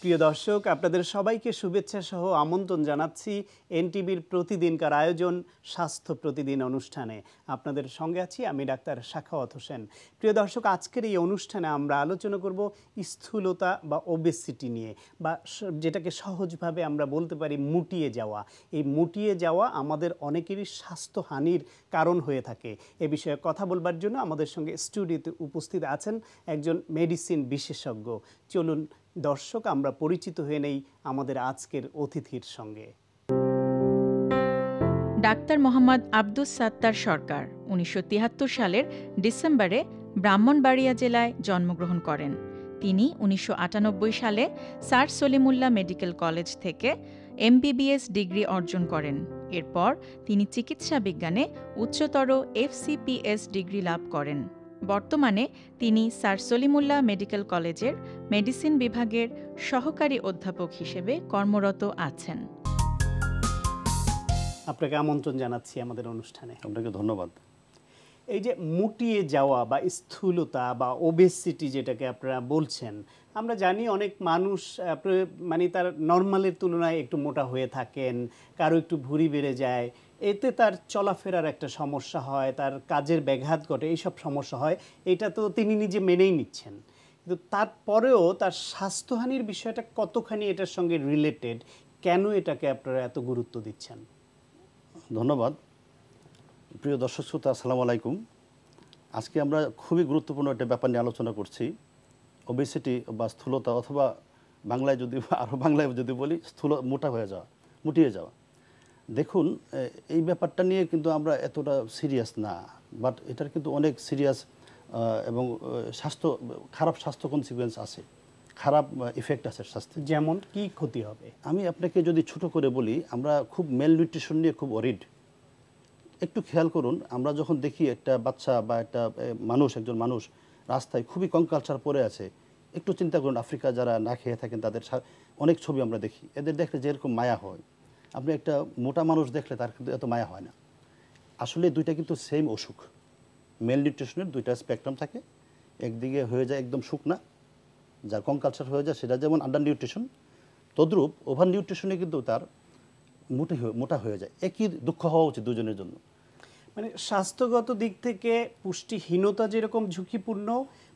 প্রিয় দর্শক, আপনাদের সবাইকে শুভেচ্ছা সহ আমন্ত্রণ জানাচ্ছি এনটিভির প্রতিদিনকার আয়োজন স্বাস্থ্য প্রতিদিন অনুষ্ঠানে। আপনাদের সঙ্গে আছি আমি ডাক্তার সাখাওয়াত হোসেন। প্রিয় দর্শক, আজকের এই অনুষ্ঠানে আমরা আলোচনা করব স্থূলতা বা ওবেসিটি নিয়ে, বা যেটাকে সহজভাবে আমরা বলতে পারি মুটিয়ে যাওয়া। এই মুটিয়ে যাওয়া আমাদের অনেকেরই স্বাস্থ্যহানির কারণ হয়ে থাকে। এ বিষয়ে কথা বলবার জন্য আমাদের সঙ্গে স্টুডিওতে উপস্থিত আছেন একজন মেডিসিন বিশেষজ্ঞ। চলুন দর্শক, আমরা পরিচিত হয়ে নেই আমাদের আজকের অতিথির সঙ্গে। ডাক্তার মোহাম্মদ আব্দুস সাত্তার সরকার ১৯৭৩ সালের ডিসেম্বরে ব্রাহ্মণবাড়িয়া জেলায় জন্মগ্রহণ করেন। তিনি ১৯৯৮ সালে স্যার সলিমুল্লাহ মেডিকেল কলেজ থেকে এমবিবিএস ডিগ্রি অর্জন করেন। এরপর তিনি চিকিৎসা বিজ্ঞানে উচ্চতর এফসিপিএস ডিগ্রি লাভ করেন। বর্তমানে তিনি স্যার সলিমুল্লাহ মেডিকেল কলেজের মেডিসিন বিভাগের সহকারী অধ্যাপক হিসেবে কর্মরত আছেন। আপনাকে আমন্ত্রণ জানাচ্ছি আমাদের অনুষ্ঠানে। আপনাকে ধন্যবাদ। এই যে মুটিয়ে যাওয়া বা স্থূলতা বা ওবেসিটি যেটাকে আপনারা বলছেন, আমরা জানি অনেক মানুষ মানে তার নর্মালের তুলনায় একটু মোটা হয়ে থাকেন, কারো একটু ভুঁড়ি বেড়ে যায়, এতে তার চলাফেরার একটা সমস্যা হয়, তার কাজের ব্যাঘাত ঘটে, এইসব সমস্যা হয়। এটা তো তিনি নিজে মেনেই নিচ্ছেন, কিন্তু তারপরেও তার স্বাস্থ্যহানির বিষয়টা কতখানি এটার সঙ্গে রিলেটেড, কেন এটাকে আপনারা এত গুরুত্ব দিচ্ছেন? ধন্যবাদ। প্রিয় দর্শক শ্রোতা, আসসালামু আলাইকুম। আজকে আমরা খুবই গুরুত্বপূর্ণ একটা ব্যাপার নিয়ে আলোচনা করছি, ওবেসিটি বা স্থূলতা, অথবা বাংলায় যদি আরও বাংলায় যদি বলি মুটিয়ে যাওয়া। দেখুন, এই ব্যাপারটা নিয়ে কিন্তু আমরা এতটা সিরিয়াস না, বাট এটার কিন্তু অনেক সিরিয়াস এবং খারাপ স্বাস্থ্য কনসিকুয়েন্স আছে, খারাপ ইফেক্ট আছে স্বাস্থ্যে। যেমন কি ক্ষতি হবে? আমি আপনাকে যদি ছোট করে বলি, আমরা খুব মেল নিউট্রিশন নিয়ে খুব ওয়ারিড। একটু খেয়াল করুন, আমরা যখন দেখি একটা বাচ্চা বা একটা একজন মানুষ রাস্তায় খুবই কঙ্কালসার পড়ে আছে, একটু চিন্তা করুন, আফ্রিকা যারা না খেয়ে থাকেন তাদের অনেক ছবি আমরা দেখি, এদের দেখলে যেরকম মায়া হয়, আপনি একটা মোটা মানুষ দেখলে তার কিন্তু এত মায়া হয় না। আসলে দুইটা কিন্তু সেম অসুখ। মেল নিউট্রিশনের দুইটা স্পেকট্রাম থাকে, একদিকে হয়ে যায় একদম শুকনা, যার কঙ্কালসার হয়ে যায়, সেটা যেমন আন্ডার নিউট্রিশন, তদ্রূপ ওভার নিউট্রিশনে কিন্তু তার মোটা হয়ে যায়। একই দুঃখ হওয়া উচিত দুজনের জন্য। মানে স্বাস্থ্যগত দিক থেকে পুষ্টিহীনতা যেরকম ঝুঁকিপূর্ণ,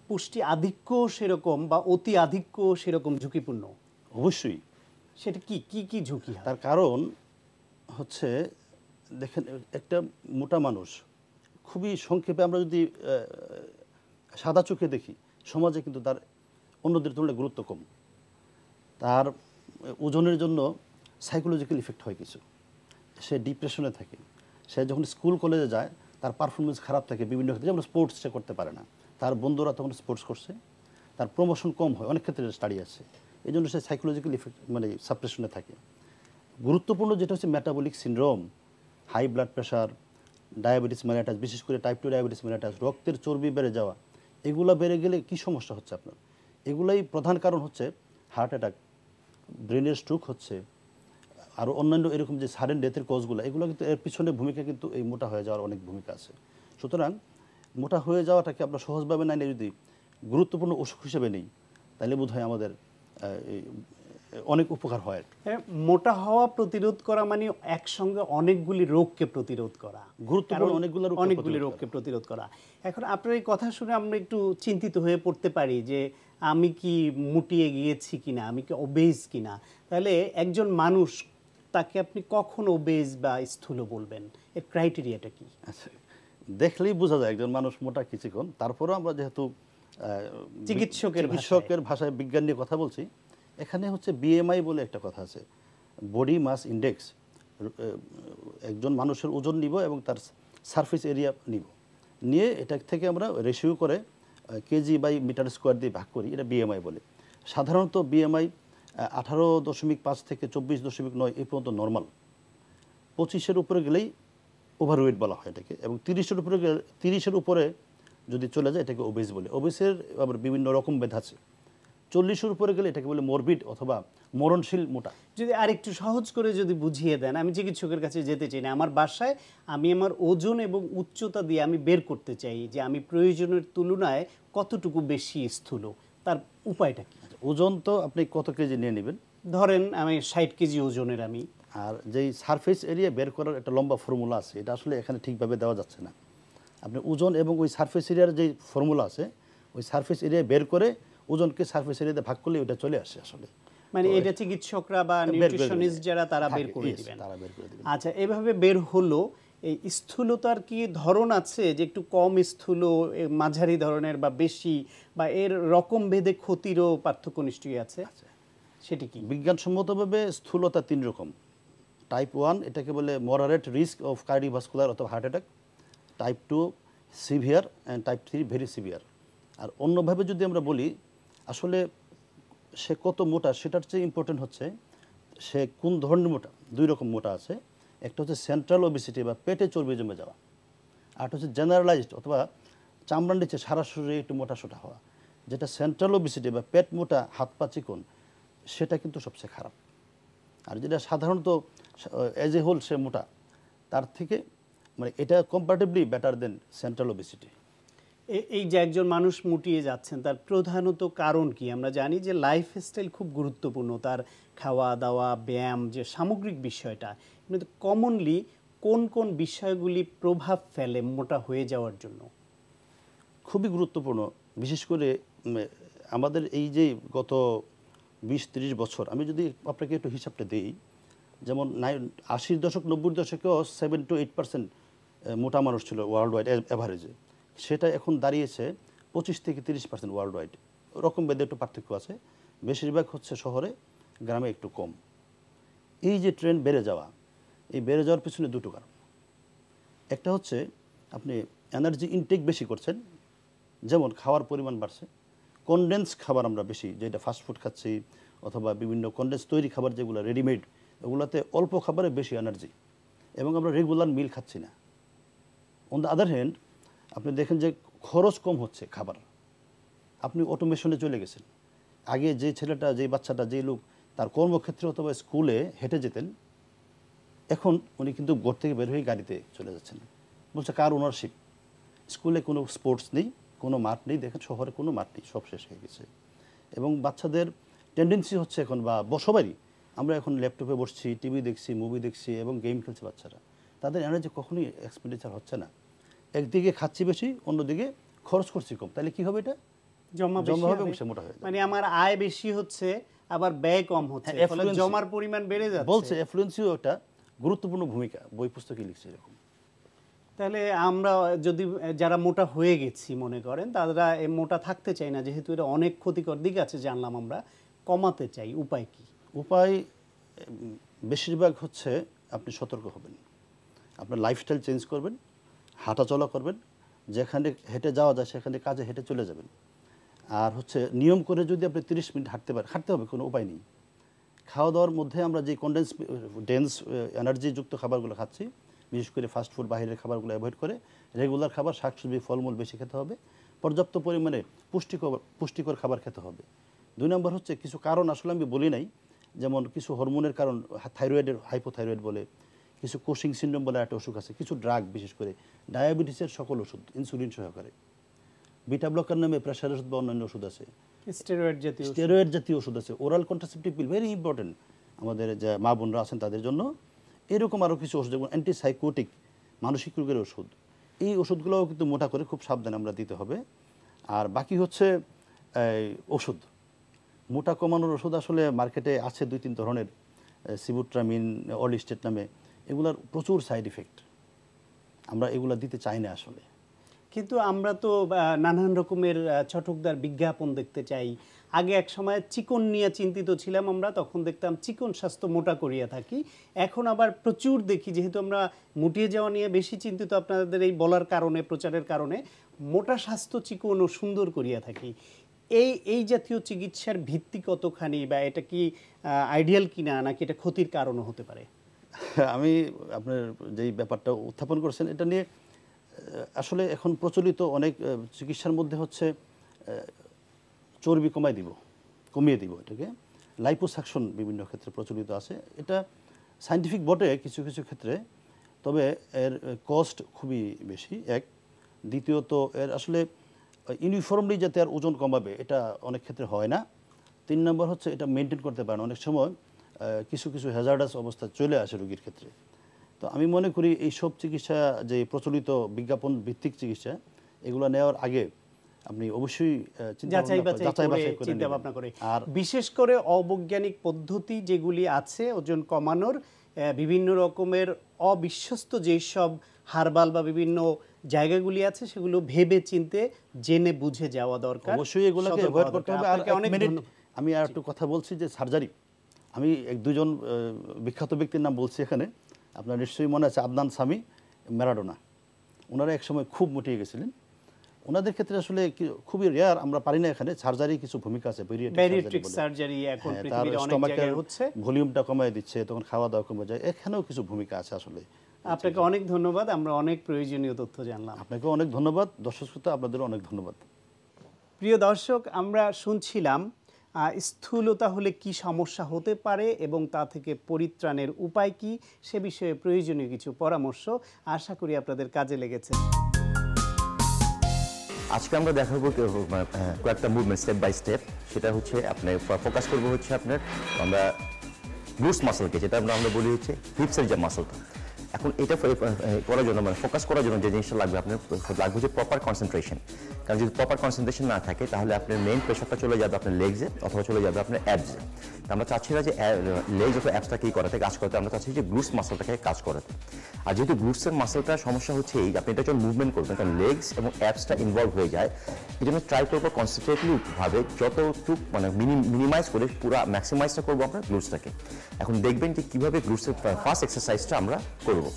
পুষ্টি আধিক্য সেরকম বা অতি আধিক্য সেরকম ঝুঁকিপূর্ণ। অবশ্যই। সেটা কি কি কি ঝুঁকি? তার কারণ হচ্ছে, দেখেন, একটা মোটা মানুষ, খুবই সংক্ষেপে আমরা যদি সাদা চোখে দেখি, সমাজে কিন্তু তার অন্যদের তুলনায় গুরুত্ব কম। তার ওজনের জন্য সাইকোলজিক্যাল ইফেক্ট হয় কিছু, সে ডিপ্রেশনে থাকে, সে যখন স্কুল কলেজে যায় তার পারফরমেন্স খারাপ থাকে বিভিন্ন ক্ষেত্রে, যেমন স্পোর্টস সে করতে পারে না, তার বন্ধুরা তখন স্পোর্টস করছে, তার প্রমোশন কম হয়, অনেক ক্ষেত্রে স্টাডি আছে, এই জন্য সে সাইকোলজিক্যাল ইফেক্ট মানে সাপ্রেশনে থাকে। গুরুত্বপূর্ণ যেটা হচ্ছে metabolic syndrome, high blood pressure, diabetes mellitus, বিশেষ করে টাইপ 2 ডায়াবেটিস মেলাইটাস, রক্তের চর্বি বেড়ে যাওয়া, এগুলো বেড়ে গেলে কি সমস্যা হচ্ছে আপনার? এগুলাই প্রধান কারণ হচ্ছে হার্ট অ্যাটাক, ব্রেনের স্ট্রোক হচ্ছে, আর অন্যান্য এরকম যে সাডেন ডেথের কজগুলো, এগুলো কিন্তু এর পিছনে ভূমিকা কিন্তু এই মোটা হয়ে যাওয়ার অনেক ভূমিকা আছে। সুতরাং মোটা হয়ে যাওয়াটাকে আমরা সহজভাবে না নিয়ে যদি গুরুত্বপূর্ণ অসুখ হিসেবে নেই, তাহলে বোধহয় আমাদের অনেক উপকার হয়। মোটা হওয়া প্রতিরোধ করা মানে একসঙ্গে অনেকগুলি রোগকে প্রতিরোধ করা, গুরুত্বপূর্ণ অনেকগুলি রোগকে প্রতিরোধ করা। এখন আপনার এই কথা শুনে আমরা একটু চিন্তিত হয়ে পড়তে পারি যে আমি কি মুটিয়ে গিয়েছি কিনা, আমি কি ওবেজ কিনা। তাহলে একজন মানুষ, তাকে আপনি কখন ওবেজ বা স্থূল বলবেন? এর ক্রাইটেরিয়াটা কি? আচ্ছা, দেখলেই বোঝা যায় একজন মানুষ মোটা কিছুক্ষণ। তারপরেও আমরা যেহেতু চিকিৎসকের ভাষায় বিজ্ঞান নিয়ে কথা বলছি, এখানে হচ্ছে বিএমআই বলে একটা কথা আছে, বডি মাস ইন্ডেক্স। একজন মানুষের ওজন নিব এবং তার সারফেস এরিয়া নিয়ে এটা থেকে আমরা রেশিও করে কেজি বাই মিটার স্কোয়ার দিয়ে ভাগ করি, এটা বিএমআই বলে। সাধারণত বিএমআই 18.5 থেকে 24.9 এই পর্যন্ত নর্মাল। 25-এর উপরে গেলেই ওভারওয়েট বলা হয় এটাকে, এবং 30-এর উপরে যদি চলে যায় এটাকে ওবেস বলে। ওবেসের আবার বিভিন্ন রকম ভেদ আছে। 40-এর উপরে গেলে এটাকে বলে মরবিড অথবা মরণশীল মোটা। যদি আরেকটু সহজ করে যদি বুঝিয়ে দেন, আমি চিকিৎসকের কাছে যেতে চাই না, আমার বাসায় আমি আমার ওজন এবং উচ্চতা দিয়ে আমি বের করতে চাই যে আমি প্রয়োজনের তুলনায় কতটুকু বেশি স্থূল, তার উপায়টা কি? ওজন তো আপনি কত কেজি নিয়ে নেবেন, ধরেন আমি 60 কেজি ওজনের আমি। আর যেই সারফেস এরিয়া বের করার একটা লম্বা ফর্মুলা আছে, এটা আসলে এখানে ঠিকভাবে দেওয়া যাচ্ছে না। আপনি ওজন এবং ওই সারফেস এরিয়ার যে ফর্মুলা আছে, ওই সারফেস এরিয়া বের করে ওজনকে সারফেস এরিয়াতে ভাগ করলে ওটা চলে আসে আসলে। মানে এটা চিকিৎসকরা বা নিউট্রিশনিস্ট যারা তারা বের করে দিবেন। তারা বের করে দিবেন। আচ্ছা, এভাবে বের হলো। এই স্থূলতার কি ধরন আছে যে একটু কম স্থূল, মাঝারি ধরনের বা বেশি, বা এর রকম ভেদে ক্ষতিরও পার্থক্য নিশ্চয়ই আছে? সেটি কি? বিজ্ঞানসম্মতভাবে স্থূলতা 3 রকম। টাইপ 1 এটাকে বলে মডারেট রিস্ক অফ কার্ডিওভাস্কুলার অথবা heart attack, type 2 severe, and type 3 very severe. আর অন্যভাবে যদি আমরা বলি, আসলে সে কত মোটা সেটার চেয়ে ইম্পর্টেন্ট হচ্ছে সে কোন ধরনের মোটা। 2 রকম মোটা আছে, একটা হচ্ছে সেন্ট্রাল ওবেসিটি বা পেটে চর্বি জমে যাওয়া, আর হচ্ছে জেনারেলাইজড অথবা চামড়ার নিচে সারা শরীরে একটু মোটাসোটা হওয়া। যেটা সেন্ট্রাল ওবেসিটি বা পেট মোটা, হাত পা চিকন, সেটা কিন্তু সবচেয়ে খারাপ। আর যেটা সাধারণত অ্যাজ এ হোল সে মোটা, তার থেকে মানে এটা কম্পারেটিভলি বেটার দেন সেন্ট্রাল ওবেসিটি। এই যে একজন মানুষ মুটিয়ে যাচ্ছেন, তার প্রধানত কারণ কি? আমরা জানি যে লাইফস্টাইল খুব গুরুত্বপূর্ণ, তার খাওয়া দাওয়া, ব্যায়াম, যে সামগ্রিক বিষয়টা। কিন্তু কমনলি কোন কোন বিষয়গুলি প্রভাব ফেলে মোটা হয়ে যাওয়ার জন্য? খুবই গুরুত্বপূর্ণ। বিশেষ করে আমাদের এই যে গত 20-30 বছর, আমি যদি আপনাকে একটু হিসাবটা দিই, যেমন 80 দশক 90 দশকেও 7 to 8% মোটা মানুষ ছিল ওয়ার্ল্ড ওয়াইড অ্যাভারেজে। সেটা এখন দাঁড়িয়েছে 25 থেকে 30% ওয়ার্ল্ড ওয়াইড। ওরকম বেদে একটু পার্থক্য আছে, বেশিরভাগ হচ্ছে শহরে, গ্রামে একটু কম। এই যে ট্রেন্ড বেড়ে যাওয়া, এই বেড়ে যাওয়ার পিছনে 2টো কারণ। একটা হচ্ছে আপনি এনার্জি ইনটেক বেশি করছেন, যেমন খাওয়ার পরিমাণ বাড়ছে, কনডেন্স খাবার আমরা বেশি, যেটা ফাস্টফুড খাচ্ছি অথবা বিভিন্ন কনডেন্স তৈরি খাবার যেগুলো রেডিমেড, ওগুলোতে অল্প খাবারে বেশি এনার্জি, এবং আমরা রেগুলার মিল খাচ্ছি না। অন দ্য আদার হ্যান্ড আপনি দেখেন যে খরচ কম হচ্ছে খাবার, আপনি অটোমেশনে চলে গেছেন। আগে যে ছেলেটা, যে বাচ্চাটা, যে লোক তার কর্মক্ষেত্রে অথবা স্কুলে হেঁটে যেতেন, এখন উনি কিন্তু ঘর থেকে বের হয়ে গাড়িতে চলে যাচ্ছেন, বলছে কার ওনারশিপ। স্কুলে কোনো স্পোর্টস নেই, কোনো মাঠ নেই, দেখেন শহরে কোনো মাঠ নেই, সব শেষ হয়ে গেছে। এবং বাচ্চাদের টেন্ডেন্সি হচ্ছে এখন, বা সবারই, আমরা এখন ল্যাপটপে বসছি, টিভি দেখছি, মুভি দেখছি এবং গেম খেলছে বাচ্চারা। তাদের এনার্জি কখনোই এক্সপেন্ডিচার হচ্ছে না। একদিকে খাচ্ছি বেশি, অন্যদিকে খরচ করছি কম, তাহলে কি হবে? এটা জমা হবে, সে মোটা হয়ে যাবে। মানে আমার আয় বেশি হচ্ছে, আবার ব্যয় কম হচ্ছে, ফলে জমার পরিমাণ বেড়ে যাচ্ছে। বলছে এফ্লুয়েন্সিও একটা গুরুত্বপূর্ণ ভূমিকা, বই পুস্তকে লিখছে এরকম। তাহলে আমরা যদি যারা মোটা হয়ে গেছি মনে করেন, তারা মোটা থাকতে চাই না, যেহেতু এটা অনেক ক্ষতিকর দিক আছে জানলাম, আমরা কমাতে চাই, উপায় কি? উপায় বেশিরভাগ হচ্ছে আপনি সতর্ক হবেন, আপনার লাইফস্টাইল চেঞ্জ করবেন, হাঁটাচলা করবেন, যেখানে হেঁটে যাওয়া যায় সেখানে কাজে হেঁটে চলে যাবেন। আর হচ্ছে নিয়ম করে যদি আপনি 30 মিনিট হাঁটতে হবে, কোনো উপায় নেই। খাওয়া দাওয়ার মধ্যে আমরা যে ডেন্স এনার্জিযুক্ত খাবারগুলো খাচ্ছি, বিশেষ করে ফাস্টফুড, বাইরের খাবারগুলো অ্যাভয়েড করে রেগুলার খাবার, শাকসবজি, ফলমূল বেশি খেতে হবে, পর্যাপ্ত পরিমাণে পুষ্টিকর খাবার খেতে হবে। 2 নম্বর হচ্ছে কিছু কারণ আসলে আমি বলি নাই, যেমন কিছু হরমোনের কারণ, থাইরয়েডের হাইপোথাইরয়েড বলে, কিছু কোশিং সিনড্রোম বলে একটা অসুখ আছে, কিছু ড্রাগ, বিশেষ করে ডায়াবেটিসের সকল ওষুধ, ইনসুলিন সহকারে, বিটা ব্লকার নামে প্রেশার ওষুধ বা অন্যান্য ওষুধ আছে, স্টেরয়েড জাতীয় ওষুধ আছে, oral contraceptive pill, very important আমাদের যে মা বোনরা আছেন তাদের জন্য। এরকম আরও কিছু ওষুধ, যেমন অ্যান্টিসাইকোটিক, মানসিক রোগের ওষুধ, এই ওষুধগুলোও কিন্তু মোটা করে খুব সাবধানে আমরা দিতে হবে। আর বাকি হচ্ছে ওষুধ, মোটা কমানোর ওষুধ আসলে মার্কেটে আছে 2-3 ধরনের, সিবুট্রামিন, অলিস্টেট নামে, এগুলার প্রচুর সাইড ইফেক্ট, আমরা এগুলা দিতে চাই না আসলে। কিন্তু আমরা তো নানান রকমের চটকদার বিজ্ঞাপন দেখতে চাই। আগে এক সময় চিকন নিয়ে চিন্তিত ছিলাম আমরা, তখন দেখতাম চিকন স্বাস্থ্য মোটা করিয়া থাকি। এখন আবার প্রচুর দেখি, যেহেতু আমরা মুটিয়ে যাওয়া নিয়ে বেশি চিন্তিত আপনাদের এই বলার কারণে, প্রচারের কারণে, মোটা স্বাস্থ্য চিকন ও সুন্দর করিয়া থাকি। এই জাতীয় চিকিৎসার ভিত্তি কতখানি, বা এটা কি আইডিয়াল কিনা, নাকি এটা ক্ষতির কারণও হতে পারে? আমি আপনার যেই ব্যাপারটা উত্থাপন করেছেন, এটা নিয়ে আসলে এখন প্রচলিত অনেক চিকিৎসার মধ্যে হচ্ছে চর্বি কমিয়ে দিব, এটাকে লাইপোসাকশন বিভিন্ন ক্ষেত্রে প্রচলিত আছে। এটা সায়েন্টিফিক বটে কিছু কিছু ক্ষেত্রে, তবে এর কস্ট খুবই বেশি, এক। দ্বিতীয়ত এর আসলে ইউনিফর্মলি যাতে আর ওজন কমাবে, এটা অনেক ক্ষেত্রে হয় না। 3 নম্বর হচ্ছে এটা মেনটেন করতে পারেন। অনেক সময় কিছু কিছু হ্যাজার্ডাস অবস্থা চলে আসে রোগীর ক্ষেত্রে। তো আমি মনে করি এই সব চিকিৎসা যে প্রচলিত বিজ্ঞাপন ভিত্তিক চিকিৎসা এগুলো নেওয়ার আগে আপনি অবশ্যই যাচাই বাছাই করে চিন্তা ভাবনা করে, আর বিশেষ করে অবৈজ্ঞানিক পদ্ধতি যেগুলি আছে ওজন কমানোর, বিভিন্ন রকমের অবিশ্বস্ত যেসব হার্বাল বা বিভিন্ন জায়গাগুলি আছে সেগুলো ভেবে চিনতে জেনে বুঝে যাওয়া দরকার। অবশ্যই এগুলোকে অ্যাভয়েড করতে হবে। আর অনেক মিনিট আমি আর একটু কথা বলছি যে সার্জারি, আমি 1-2 জন বিখ্যাত ব্যক্তির নাম বলছি এখানে। আপনার নিশ্চয়ই মনে আছে আদনান সামি, ম্যারাডোনা, ওনারা একসময় খুব মুটিয়ে গেছিলেন। ওনাদের ক্ষেত্রে আসলে খুবই রেয়ার, আমরা পারি না এখানে, সার্জারি কিছু ভূমিকা আছে, ব্যারিয়াট্রিক সার্জারি এখন পৃথিবীর অনেক জায়গায় হচ্ছে, ভলিউমটা কমায় দিচ্ছে, তখন খাওয়া দাওয়া কমে যায়, এখানেও কিছু ভূমিকা আছে আসলে। আপনাকে অনেক ধন্যবাদ, আমরা অনেক প্রয়োজনীয় তথ্য জানলাম। আপনাকে অনেক ধন্যবাদ, দর্শক শ্রোতা আপনাদেরও অনেক ধন্যবাদ। প্রিয় দর্শক, আমরা শুনছিলাম স্থূলতা হলে কি সমস্যা হতে পারে এবং তা থেকে পরিত্রাণের উপায় কি, সে বিষয়ে প্রয়োজনীয় কিছু পরামর্শ। আশা করি আপনাদের কাজে লেগেছে। আজকে আমরা দেখাবো কয়েকটা মুভমেন্ট স্টেপ বাই স্টেপ। সেটা হচ্ছে আপনি ফোকাস করবো হচ্ছে আপনার আমরা গ্লুটস মাসলকে, যেটা আমরা বলি হচ্ছে হিপসের যে মাসলটা। এখন এটা করার জন্য মানে ফোকাস করার জন্য যে জিনিসটা লাগবে আপনার লাগবে হচ্ছে প্রপার কনসেন্ট্রেশন। কারণ যদি প্রপার কনসেন্ট্রেশন না থাকে তাহলে আপনার মেইন প্রেশারটা চলে যাবে আপনার লেগসে অথবা চলে যাবে আপনার অ্যাবসে। আমরা চাচ্ছি না যে লেগস অথবা অ্যাবসটাকেই করাতে কাজ করতে, আমরা চাচ্ছি যে গ্লুটস মাসলটাকে কাজ করাতে। আর যেহেতু গ্লুটসের মাসলটার সমস্যা হচ্ছে এই, আপনি এটা যখন মুভমেন্ট করবেন কারণ লেগস এবং অ্যাবসটা ইনভলভ হয়ে যায়, এই জন্য ট্রাই করবো কনসেন্ট্রেটলিভাবে যতটুকু মানে মিনিমাইজ করে পুরো ম্যাক্সিমাইজটা করবো আপনার গ্লুটসটাকে। এখন দেখবেন যে কীভাবে গ্লুটসের ফার্স্ট এক্সারসাইজটা আমরা করবো।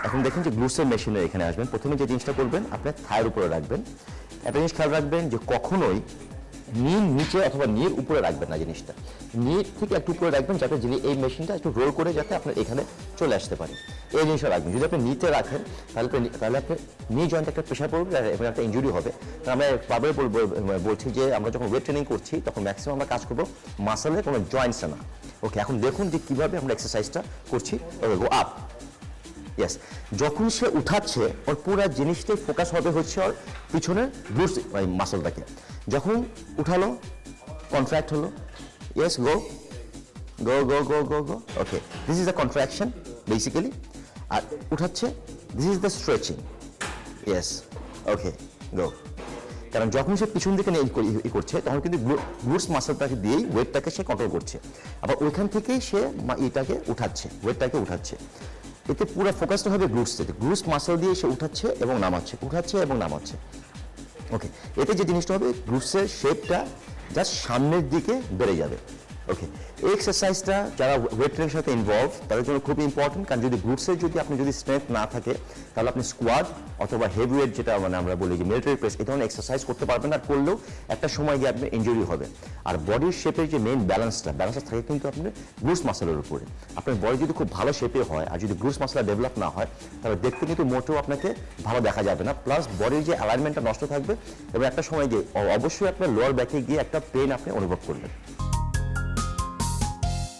এখন দেখেন যে গ্লুটসের মেশিনে এখানে আসবেন, প্রথমে যে জিনিসটা করবেন আপনার থায়ের উপরে রাখবেন। একটা জিনিস খেয়াল রাখবেন যে কখনোই নিচে অথবা নির উপরে রাখবেন না, জিনিসটা নির থেকে একটু উপরে রাখবেন যাতে এই মেশিনটা একটু রোল করে যাতে আপনার এখানে চলে আসতে পারে, এই জিনিসটা রাখবেন। যদি আপনি নিতে রাখেন তাহলে আপনার নি জয়েন্ট একটা প্রেশার পড়বে এবং একটা ইনজুরি হবে। আমরা বারবার বলছি যে আমরা যখন ওয়েট ট্রেনিং করছি তখন ম্যাক্সিমাম আমরা কাজ করবো মাসলের কোনো জয়েন্টসে না। ওকে, এখন দেখুন যে কীভাবে আমরা এক্সারসাইজটা করছি। Go up, yes. যখন সে উঠাচ্ছে ওর পুরো জিনিসটাই ফোকাস হবে হচ্ছে ওর পিছনের গ্লুটস মাসলটাকে। যখন উঠালো কন্ট্রাক্ট হলো, yes, go go go go go go okay, this is the contraction basically. আর উঠাচ্ছে, this is the stretching, yes, okay, go. কারণ যখন সে পিছন দিকে করছে তখন কিন্তু গ্লুটস মাসলটাকে দিয়েই ওয়েটটাকে সে কন্ট্রোল করছে, আবার ওইখান থেকেই সে এটাকে উঠাচ্ছে, ওয়েটটাকে উঠাচ্ছে। এতে পুরো ফোকাসটা হবে গ্লুটস থেকে, গ্লুটস মাসল দিয়ে সে উঠাচ্ছে এবং নামাচ্ছে, উঠাচ্ছে এবং নামাচ্ছে। ওকে, এতে যে জিনিসটা হবে গ্লুটসের শেপটা জাস্ট সামনের দিকে বেড়ে যাবে। ওকে, এই এক্সারসাইজটা যারা ওয়েট ট্রেনের সাথে ইনভলভ তাদের জন্য খুব ইম্পর্টেন্ট। কারণ যদি গ্লুটসের যদি স্ট্রেংথ না থাকে তাহলে আপনি স্কোয়াড অথবা হেভি ওয়েট, যেটা মানে আমরা বলি যে মিলিটারি প্রেস, এই ধরনের এক্সারসাইজ করতে পারবেন না, আর করলেও একটা সময় গিয়ে আপনার ইনজুরি হবে। আর বডির শেপের যে মেইন ব্যালেন্সটা থাকে কিন্তু আপনার গ্লুটস মাসলের উপরে। আপনার বডি যদি খুব ভালো শেপে হয় আর যদি গ্লুটস মাসল ডেভেলপ না হয় তাহলে দেখতে কিন্তু মোটেও আপনাকে ভালো দেখা যাবে না, প্লাস বডির যে অ্যালাইনমেন্টটা নষ্ট থাকবে এবং একটা সময় গিয়ে অবশ্যই আপনার লোয়ার ব্যাকে গিয়ে একটা পেইন আপনি অনুভব করবেন।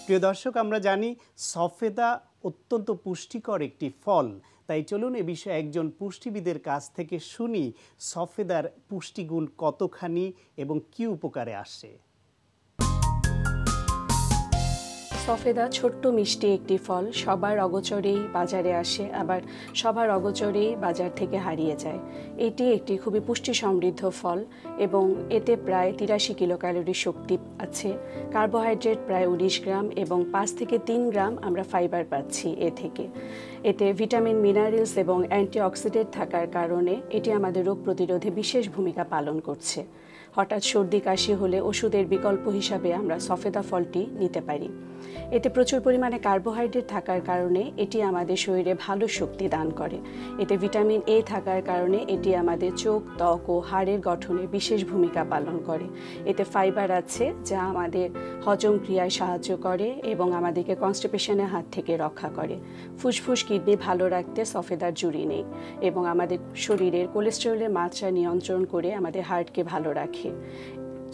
প্রিয় দর্শক, আমরা জানি সফেদা অত্যন্ত পুষ্টিকর একটি ফল, তাই চলুন এ বিষয়ে একজন পুষ্টিবিদের কাছ থেকে শুনি সফেদার পুষ্টিগুণ কতখানি এবং কি উপকারে আসে। সফেদা ছোট্ট মিষ্টি একটি ফল, সবার অগোচরেই বাজারে আসে, আবার সবার অগোচরেই বাজার থেকে হারিয়ে যায়। এটি একটি খুবই পুষ্টি সমৃদ্ধ ফল এবং এতে প্রায় 83 কিলোক্যালোরি শক্তি আছে, কার্বোহাইড্রেট প্রায় 19 গ্রাম এবং 5 থেকে 3 গ্রাম আমরা ফাইবার পাচ্ছি এ থেকে। এতে ভিটামিন, মিনারেলস এবং অ্যান্টিঅক্সিডেন্ট থাকার কারণে এটি আমাদের রোগ প্রতিরোধে বিশেষ ভূমিকা পালন করছে। হঠাৎ সর্দি কাশি হলে ওষুধের বিকল্প হিসাবে আমরা সফেদা ফলটি নিতে পারি। এতে প্রচুর পরিমাণে কার্বোহাইড্রেট থাকার কারণে এটি আমাদের শরীরে ভালো শক্তি দান করে। এতে ভিটামিন এ থাকার কারণে এটি আমাদের চোখ, ত্বক ও হাড়ের গঠনে বিশেষ ভূমিকা পালন করে। এতে ফাইবার আছে যা আমাদের হজম ক্রিয়ায় সাহায্য করে এবং আমাদেরকে কনস্টিপেশনের হাত থেকে রক্ষা করে। ফুসফুস, কিডনি ভালো রাখতে সফেদার জুড়ি নেই এবং আমাদের শরীরের কোলেস্টেরলের মাত্রা নিয়ন্ত্রণ করে আমাদের হার্টকে ভালো রাখে।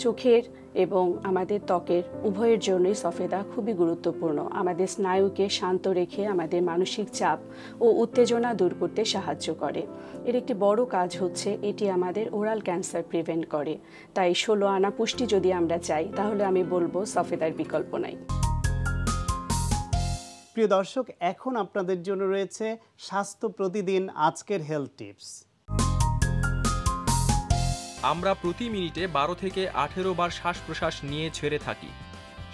চোখের এবং আমাদের ত্বকের উভয়ের জন্যই সফেদা খুবই গুরুত্বপূর্ণ। আমাদের স্নায়ুকে শান্ত রেখে আমাদের মানসিক চাপ ও উত্তেজনা দূর করতে সাহায্য করে। এর একটি বড় কাজ হচ্ছে এটি আমাদের ওরাল ক্যান্সার প্রিভেন্ট করে। তাই 16 আনা পুষ্টি যদি আমরা চাই তাহলে আমি বলবো সফেদার বিকল্প নাই। প্রিয় দর্শক, এখন আপনাদের জন্য রয়েছে স্বাস্থ্য প্রতিদিন আজকের হেলথ টিপস। আমরা প্রতি মিনিটে 12 থেকে 18 বার শ্বাস প্রশ্বাস নিয়ে ছেড়ে থাকি।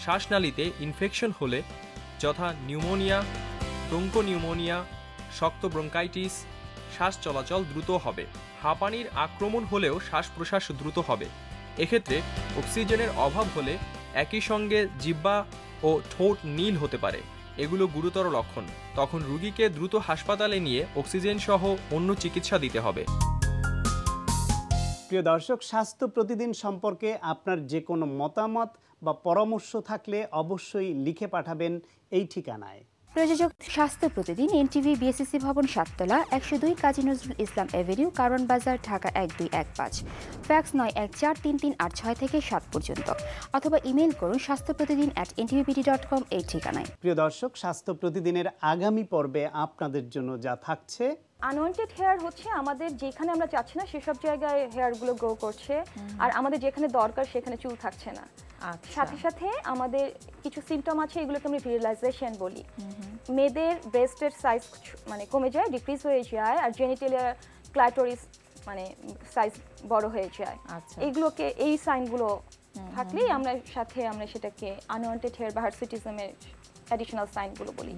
শ্বাসনালীতে ইনফেকশন হলে, যথা নিউমোনিয়া, ব্রঙ্কোনিউমোনিয়া, শক্ত ব্রঙ্কাইটিস, শ্বাস চলাচল দ্রুত হবে। হাঁপানির আক্রমণ হলেও শ্বাস প্রশ্বাস দ্রুত হবে। এক্ষেত্রে অক্সিজেনের অভাব হলে একই সঙ্গে জিহ্বা ও ঠোঁট নীল হতে পারে। এগুলো গুরুতর লক্ষণ। তখন রোগীকে দ্রুত হাসপাতালে নিয়ে অক্সিজেন সহ অন্য চিকিৎসা দিতে হবে। প্রিয় দর্শক, স্বাস্থ্য প্রতিদিন সম্পর্কে আপনার যে কোনো মতামত বা পরামর্শ থাকলে অবশ্যই লিখে পাঠাবেন এই ঠিকানায়। প্রযোজক স্বাস্থ্য প্রতিদিন, এনটিভি, বিএসসি ভবন, 7 তলা, 102 কাজী নজরুল ইসলাম এভিনিউ, কারণ বাজার, ঢাকা 1215। ফ্যাক্স 91433386 থেকে 7 পর্যন্ত, অথবা ইমেল করুন স্বাস্থ্যপ্রতিদিন@ntvpd.com এই ঠিকানায়। প্রিয় দর্শক, স্বাস্থ্য প্রতিদিনের আগামী পর্বে আপনাদের জন্য যা থাকছে, আনওয়ান্টেড হেয়ার হচ্ছে আমাদের যেখানে আমরা চাচ্ছি না সেসব জায়গায় হেয়ারগুলো গ্রো করছে, আর আমাদের যেখানে দরকার সেখানে চুল থাকছে না। সাথে সাথে আমাদের কিছু সিমটম আছে, এগুলোকে আমরা ভিরালাইজেশন বলি। মেয়েদের ব্রেস্টের সাইজ মানে কমে যায়, ডিক্রিজ হয়ে যায়, আর জেনিটালিয়া ক্লাইটোরিস মানে সাইজ বড় হয়ে যায়। এগুলোকে, এই সাইনগুলো থাকলেই আমরা সাথে আমরা সেটাকে আনওয়ান্টেড হেয়ার বা হার্সিটিজমের অ্যাডিশনাল সাইনগুলো বলি।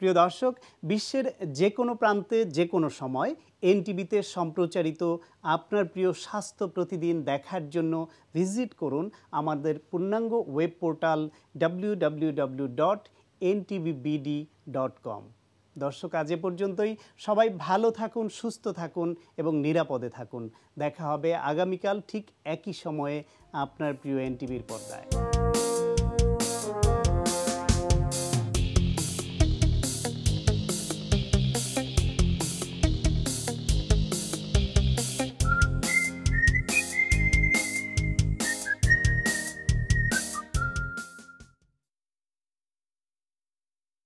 প্রিয় দর্শক, বিশ্বের যে কোনো প্রান্তে যে কোনো সময় এনটিভিতে সম্প্রচারিত আপনার প্রিয় স্বাস্থ্য প্রতিদিন দেখার জন্য ভিজিট করুন আমাদের পূর্ণাঙ্গ ওয়েব পোর্টাল www.ntvbd.com। দর্শক, আজ এ পর্যন্তই। সবাই ভালো থাকুন, সুস্থ থাকুন এবং নিরাপদে থাকুন। দেখা হবে আগামীকাল ঠিক একই সময়ে আপনার প্রিয় এনটিভির পর্দায়।